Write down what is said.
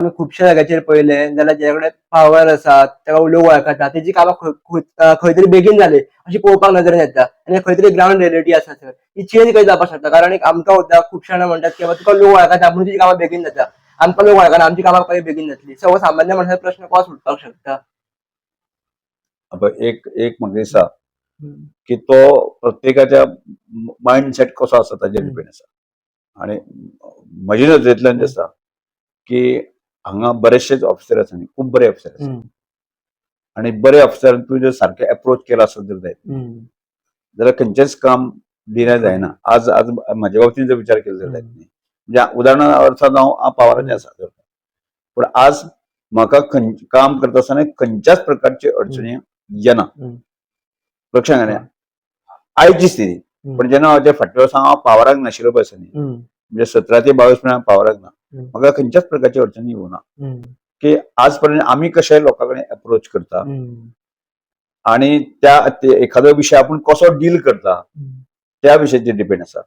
आम्ही खुबश्या जाग्याचेर पळयले जाल्यार जे कडेन पावर आसा तेका लोक वळखता तेजी कामां खंय तरी बेगीन जाली अशी पळोवपाक नदरेन येता आनी खंय तरी ग्राउंड रियलिटी आसा सर ती चेंज खंय जावपाक शकता कारण एक आमकां सुद्दां खुबशे जाणां म्हणटात की तुका लोक वळखता म्हणून तुजी कामां बेगीन जाता आमकां लोक वळखना आमची कामां खंय बेगीन जातली सो सामान्य मनशाचो प्रश्न कसो सुटपाक शकता. एक म्हाका दिसता की तो प्रत्येकाच्या माइंडसेट कसो आसा ताजेर डिपेंड आसा आनी म्हजे नदरेंतल्यान दिसता की हांगा बरेचशेच ऑफिसर आसा न्ही खूब बरे ऑफिसर आसा आनी बरे ऑफिसर तूं जर सारके अप्रोच केलो आसत जर जाल्यार खंयचेच काम डिनाय जायना. आज म्हाज्या बाबतींत जर विचार केलो जाल्यार म्हणजे उदाहरणा अर्थान हांव पावराचें आसा पूण आज म्हाका काम करता आसतना खंयच्याच प्रकारची अडचणी येना लक्षांत घाल आयची स्थिती पण जेन्ना हांव फाटल्या वर्सा हांव पावराक नाशिल्लो पळय म्हणजे 17 ते 22 म्हळ्यार पावराक ना म्हाका खंयच्याच प्रकारची अडचणी येवना की आज पर्यंत आमी कशे लोकां कडेन अप्रोच करता आणि त्या एखादो विषय आपण कसो डील करता त्या विशयाचेर डिपेंड आसा.